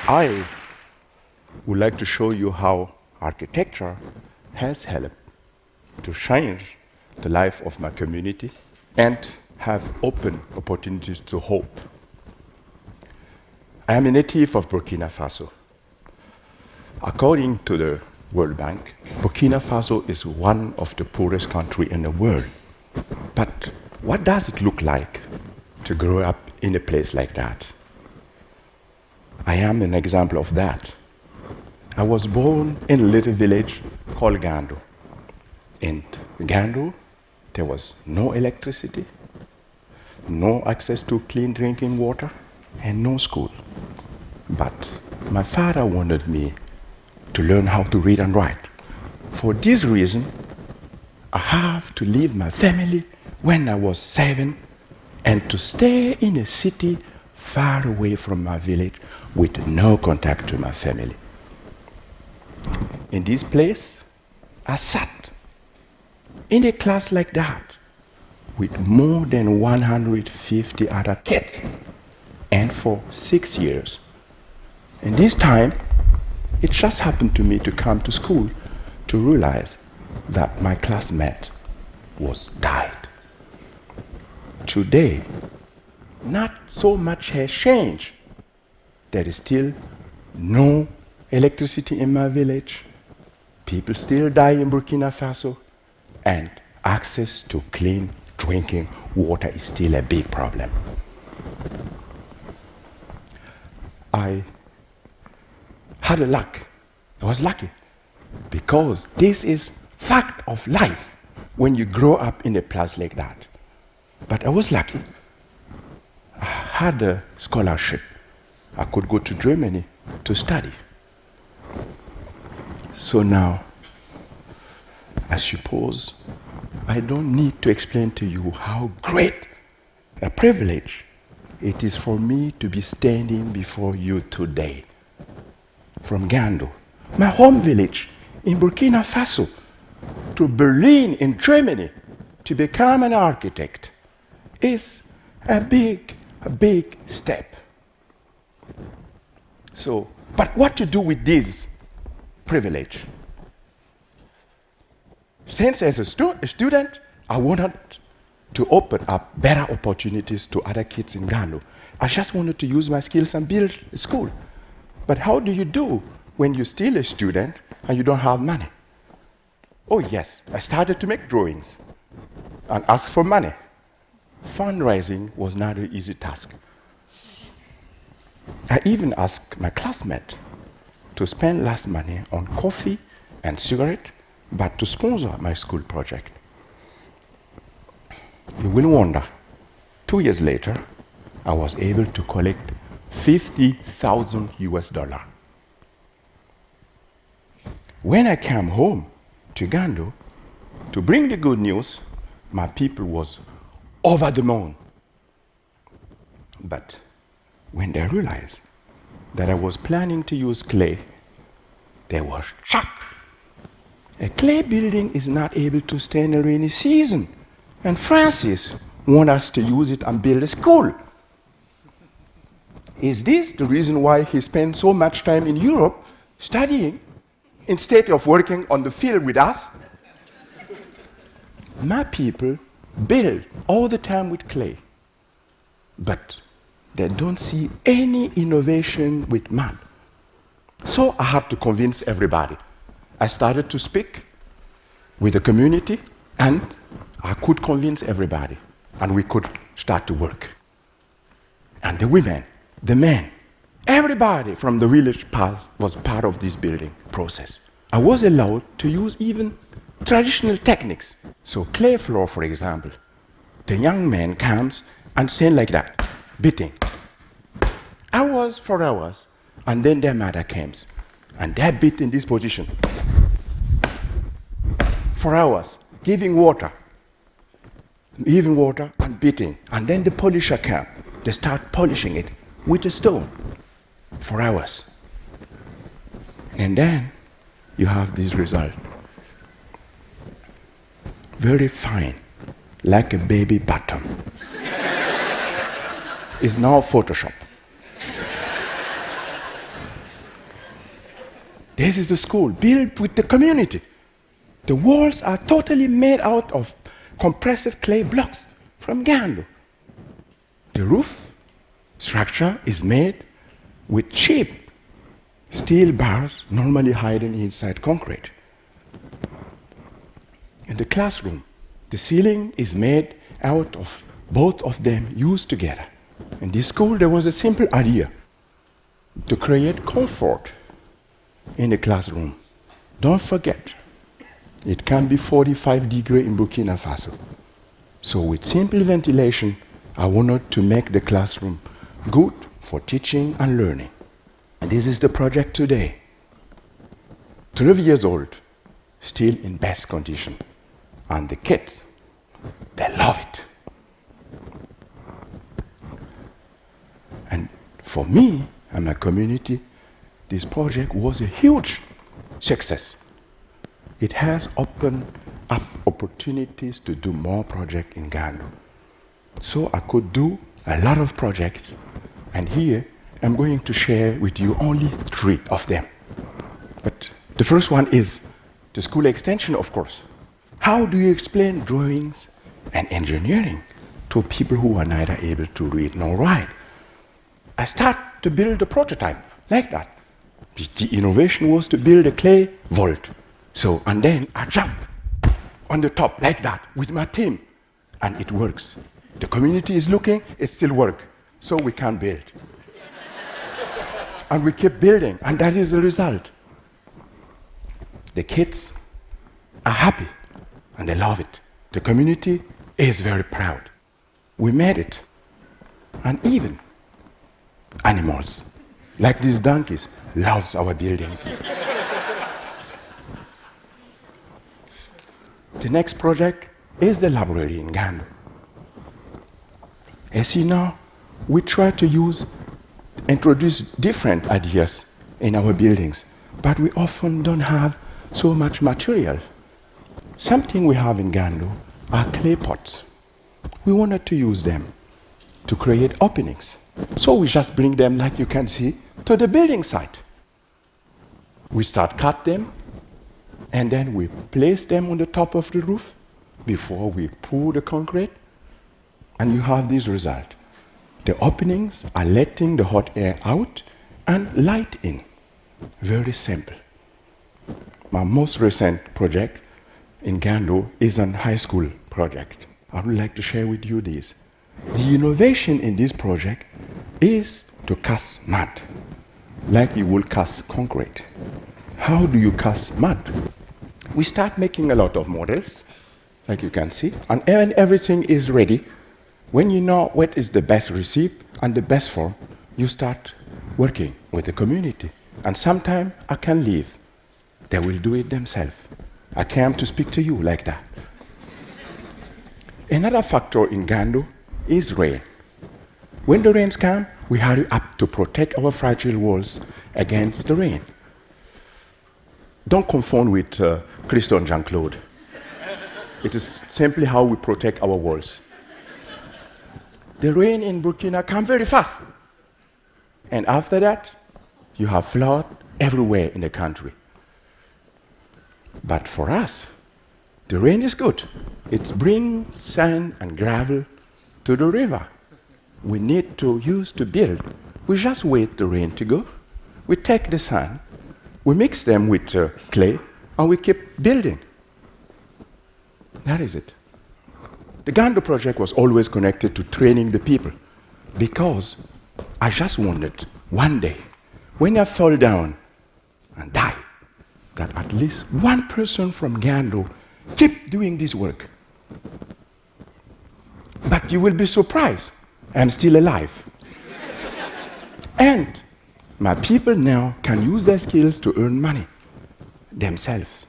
I would like to show you how architecture has helped to change the life of my community and have opened opportunities to hope. I am a native of Burkina Faso. According to the World Bank, Burkina Faso is one of the poorest countries in the world. But what does it look like to grow up in a place like that? I am an example of that. I was born in a little village called Gando. In Gando, there was no electricity, no access to clean drinking water, and no school. But my father wanted me to learn how to read and write. For this reason, I have to leave my family when I was 7 and to stay in a city far away from my village with no contact to my family. In this place, I sat in a class like that with more than 150 other kids, and for 6 years. And this time, it just happened to me to come to school to realize that my classmate was died. Today, not so much has changed. There is still no electricity in my village. People still die in Burkina Faso, and access to clean drinking water is still a big problem. I had a luck. I was lucky because this is fact of life when you grow up in a place like that. But I was lucky. I had a scholarship. I could go to Germany to study. So now, I suppose I don't need to explain to you how great a privilege it is for me to be standing before you today. From Gando, my home village in Burkina Faso, to Berlin in Germany to become an architect is a big step. So, but what to do with this privilege? Since as a student, I wanted to open up better opportunities to other kids in Gando. I just wanted to use my skills and build a school. But how do you do when you're still a student and you don't have money? Oh yes, I started to make drawings and ask for money. Fundraising was not an easy task. I even asked my classmates to spend less money on coffee and cigarette, but to sponsor my school project. You will wonder, 2 years later, I was able to collect $50,000 US. When I came home to Gando to bring the good news, my people was over the moon. But when they realized that I was planning to use clay, they were shocked. A clay building is not able to stand a rainy season, and Francis wants us to use it and build a school. Is this the reason why he spent so much time in Europe studying instead of working on the field with us? My people build all the time with clay, but they don't see any innovation with mud. So I had to convince everybody. I started to speak with the community, and I could convince everybody, and we could start to work. And the women, the men, everybody from the village was part of this building process. I was allowed to use even traditional techniques. So clay floor, for example, the young man comes and stand like that, beating. Hours for hours, and then their mother comes, and they beat in this position for hours, giving water and beating. And then the polisher comes. They start polishing it with a stone for hours. And then you have this result. Very fine, like a baby bottom. It's now Photoshop. This is the school, built with the community. The walls are totally made out of compressed clay blocks from Gando. The roof structure is made with cheap steel bars normally hidden inside concrete. In the classroom, the ceiling is made out of both of them used together. In this school, there was a simple idea to create comfort in the classroom. Don't forget, it can be 45 degrees in Burkina Faso. So with simple ventilation, I wanted to make the classroom good for teaching and learning. And this is the project today. 12 years old, still in best condition. And the kids, they love it. And for me and my community, this project was a huge success. It has opened up opportunities to do more projects in Ghana. So I could do a lot of projects, and here I'm going to share with you only 3 of them. But the first one is the school extension, of course. How do you explain drawings and engineering to people who are neither able to read nor write? I start to build a prototype like that. The innovation was to build a clay vault. So, and then I jump on the top like that with my team, and it works. The community is looking, it still works. So we can build. And we keep building, and that is the result. The kids are happy, and they love it. The community is very proud. We made it. And even animals, like these donkeys, loves our buildings. The next project is the library in Ghana. As you know, we try to introduce different ideas in our buildings, but we often don't have so much material. Something we have in Ghana are clay pots. We wanted to use them to create openings. So we just bring them, like you can see, to the building site. We start cut them, and then we place them on the top of the roof before we pour the concrete, and you have this result. The openings are letting the hot air out and light in. Very simple. My most recent project in Gando is a high school project. I would like to share with you this. The innovation in this project is to cast mud, like you will cast concrete. How do you cast mud? We start making a lot of models, like you can see, and when everything is ready, when you know what is the best recipe and the best form, you start working with the community. And sometimes I can leave. They will do it themselves. I came to speak to you like that. Another factor in Gando is rain. When the rains come, we hurry up to protect our fragile walls against the rain. Don't confund with Christo and Jean-Claude. It is simply how we protect our walls. The rain in Burkina comes very fast. And after that, you have flood everywhere in the country. But for us, the rain is good. It brings sand and gravel to the river. We need to use to build. We just wait the rain to go. We take the sand, we mix them with clay, and we keep building. That is it. The Gando project was always connected to training the people, because I just wanted one day, when I fall down and die, that at least one person from Gando keep doing this work. But you will be surprised, I'm still alive. And my people now can use their skills to earn money themselves.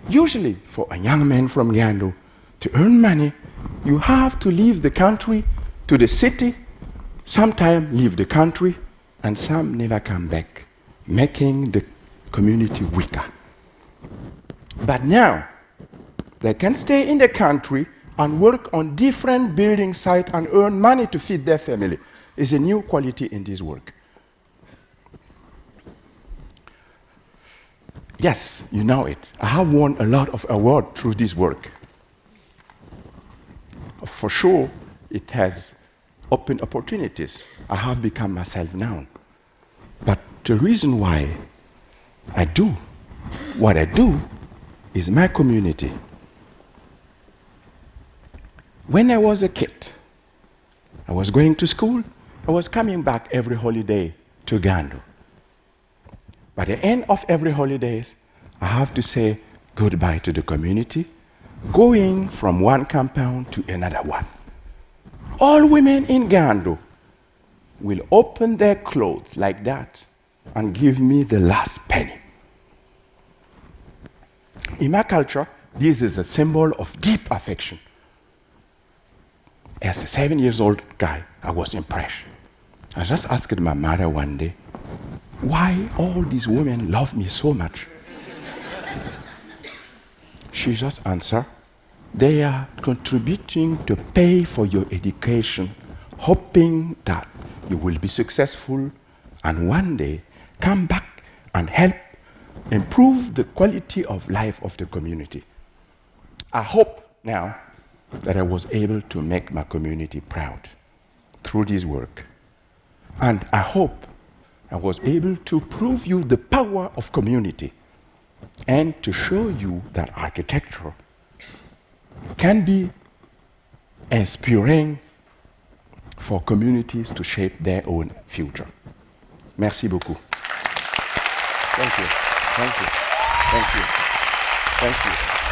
Usually, for a young man from Gando to earn money, you have to leave the country to the city, sometimes leave the country, and some never come back, making the community weaker. But now, they can stay in the country and work on different building sites and earn money to feed their family. It's a new quality in this work. Yes, you know it. I have won a lot of awards through this work. For sure, it has opened opportunities. I have become myself now. But the reason why I do what I do is my community. When I was a kid, I was going to school, I was coming back every holiday to Uganda. By the end of every holidays, I have to say goodbye to the community, going from one compound to another one. All women in Uganda will open their clothes like that and give me the last penny. In my culture, this is a symbol of deep affection. As a 7-year-old guy, I was impressed. I just asked my mother one day, why all these women love me so much? She just answered, they are contributing to pay for your education, hoping that you will be successful and one day come back and help improve the quality of life of the community. I hope now that I was able to make my community proud through this work. And I hope I was able to prove you the power of community and to show you that architecture can be inspiring for communities to shape their own future. Merci beaucoup. Thank you. Thank you. Thank you. Thank you.